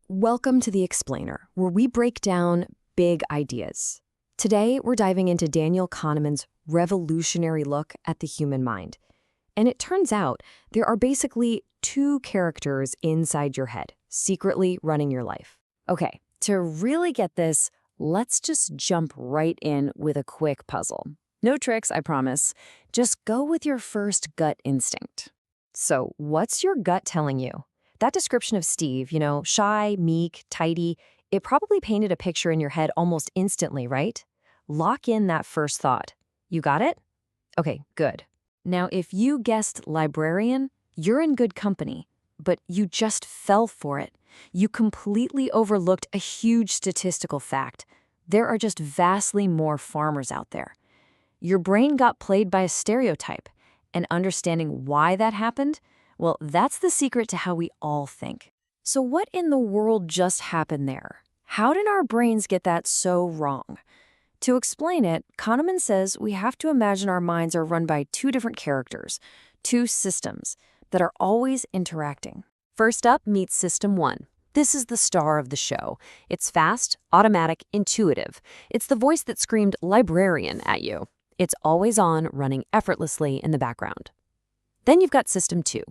Welcome to The Explainer, where we break down big ideas. Today, we're diving into Daniel Kahneman's revolutionary look at the human mind. And it turns out there are basically two characters inside your head, secretly running your life. Okay, to really get this, let's just jump right in with a quick puzzle. No tricks, I promise. Just go with your first gut instinct. So, what's your gut telling you? That description of Steve, shy, meek, tidy, it probably painted a picture in your head almost instantly, right? Lock in that first thought. You got it? Okay, good. Now, if you guessed librarian, you're in good company, but you just fell for it. You completely overlooked a huge statistical fact. There are just vastly more farmers out there. Your brain got played by a stereotype, and understanding why that happened, well, that's the secret to how we all think. So what in the world just happened there? How did our brains get that so wrong? To explain it, Kahneman says we have to imagine our minds are run by two different characters, two systems that are always interacting. First up meets System 1. This is the star of the show. It's fast, automatic, intuitive. It's the voice that screamed librarian at you. It's always on, running effortlessly in the background. Then you've got System 2.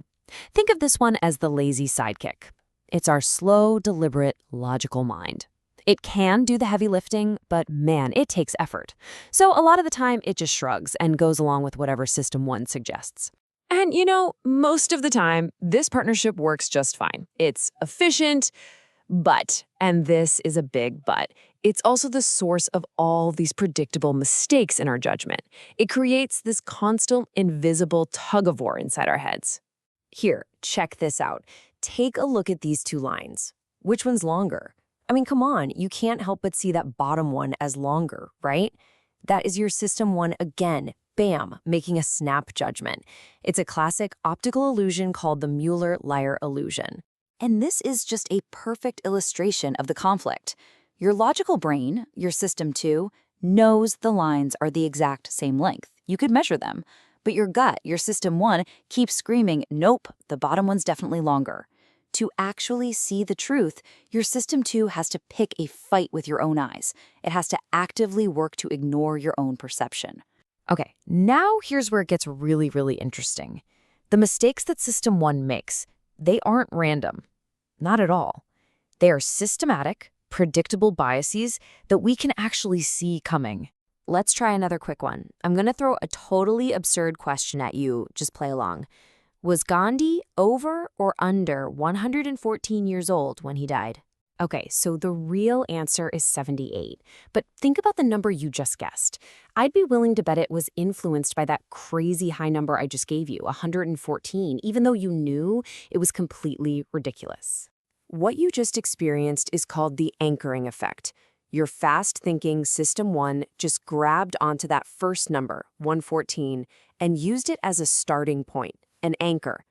Think of this one as the lazy sidekick. It's our slow, deliberate, logical mind. It can do the heavy lifting, but man, it takes effort. So a lot of the time, it just shrugs and goes along with whatever System 1 suggests. And most of the time, this partnership works just fine. It's efficient, but, and this is a big but, it's also the source of all these predictable mistakes in our judgment. It creates this constant, invisible tug-of-war inside our heads. Here, check this out. Take a look at these two lines. Which one's longer? I mean, come on, you can't help but see that bottom one as longer, right? That is your System 1 again, bam, making a snap judgment. It's a classic optical illusion called the Mueller-Lyer illusion. And this is just a perfect illustration of the conflict. Your logical brain, your System 2, knows the lines are the exact same length. You could measure them. But your gut, your System 1, keeps screaming, nope, the bottom one's definitely longer. To actually see the truth, your System 2 has to pick a fight with your own eyes. It has to actively work to ignore your own perception. Okay, now here's where it gets really, really interesting. The mistakes that System 1 makes, they aren't random. Not at all. They are systematic, predictable biases that we can actually see coming. Let's try another quick one. I'm going to throw a totally absurd question at you. Just play along. Was Gandhi over or under 114 years old when he died? Okay, so the real answer is 78. But think about the number you just guessed. I'd be willing to bet it was influenced by that crazy high number I just gave you, 114, even though you knew it was completely ridiculous. What you just experienced is called the anchoring effect. Your fast-thinking System 1 just grabbed onto that first number, 114, and used it as a starting point, an anchor.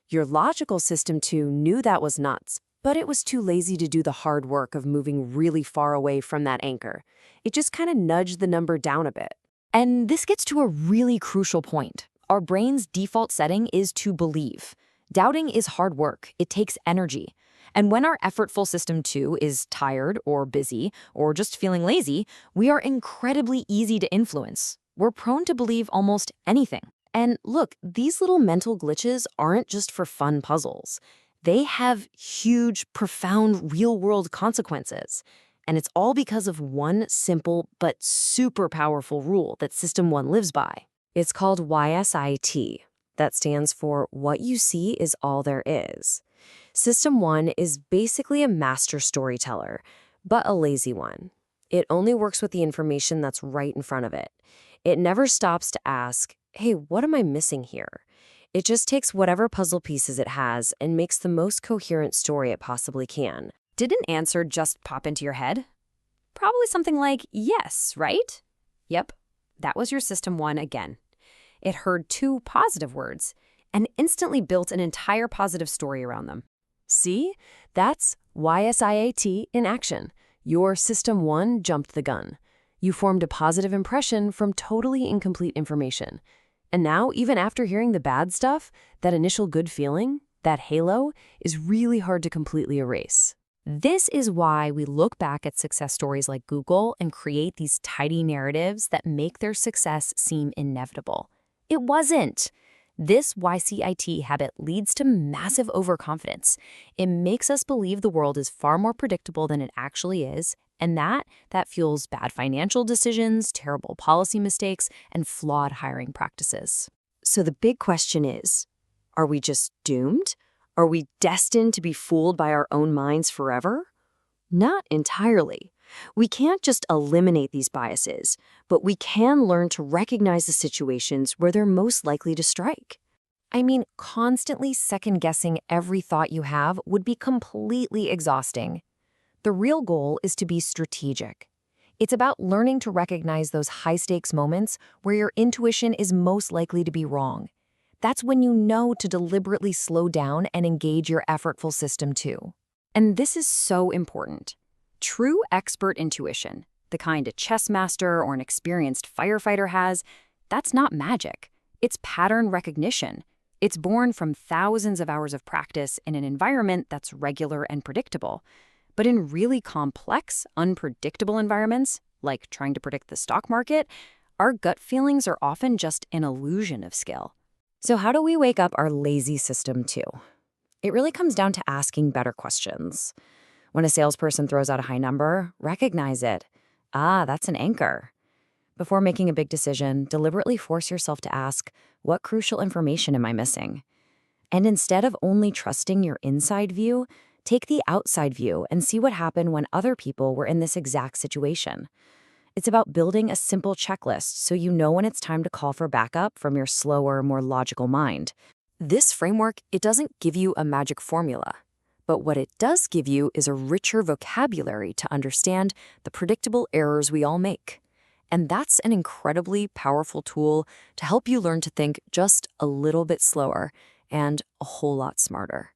Your logical System 2 knew that was nuts, but it was too lazy to do the hard work of moving really far away from that anchor. It just kind of nudged the number down a bit. And this gets to a really crucial point. Our brain's default setting is to believe. Doubting is hard work. It takes energy. And when our effortful System 2 is tired or busy or just feeling lazy, we are incredibly easy to influence. We're prone to believe almost anything. And look, these little mental glitches aren't just for fun puzzles. They have huge, profound, real-world consequences. And it's all because of one simple but super powerful rule that System 1 lives by. It's called YSIT. That stands for what you see is all there is. System 1 is basically a master storyteller, but a lazy one. It only works with the information that's right in front of it. It never stops to ask, hey, what am I missing here? It just takes whatever puzzle pieces it has and makes the most coherent story it possibly can. Did an answer just pop into your head? Probably something like, yes, right? Yep, that was your System 1 again. It heard two positive words and instantly built an entire positive story around them. See? That's YSIAT in action. Your System 1 jumped the gun. You formed a positive impression from totally incomplete information. And now, even after hearing the bad stuff, that initial good feeling, that halo, is really hard to completely erase. This is why we look back at success stories like Google and create these tidy narratives that make their success seem inevitable. It wasn't. This YCIT habit leads to massive overconfidence. It makes us believe the world is far more predictable than it actually is, and that fuels bad financial decisions, terrible policy mistakes, and flawed hiring practices. So the big question is, are we just doomed? Are we destined to be fooled by our own minds forever? Not entirely. We can't just eliminate these biases, but we can learn to recognize the situations where they're most likely to strike. I mean, constantly second-guessing every thought you have would be completely exhausting. The real goal is to be strategic. It's about learning to recognize those high-stakes moments where your intuition is most likely to be wrong. That's when you know to deliberately slow down and engage your effortful system too. And this is so important. True expert intuition, the kind a chess master or an experienced firefighter has, that's not magic. It's pattern recognition. It's born from thousands of hours of practice in an environment that's regular and predictable. But in really complex, unpredictable environments, like trying to predict the stock market, our gut feelings are often just an illusion of skill. So how do we wake up our lazy system too? It really comes down to asking better questions. When a salesperson throws out a high number, recognize it. That's an anchor. Before making a big decision, deliberately force yourself to ask, what crucial information am I missing? And instead of only trusting your inside view, take the outside view and see what happened when other people were in this exact situation. It's about building a simple checklist so you know when it's time to call for backup from your slower, more logical mind. This framework, it doesn't give you a magic formula. But what it does give you is a richer vocabulary to understand the predictable errors we all make. And that's an incredibly powerful tool to help you learn to think just a little bit slower and a whole lot smarter.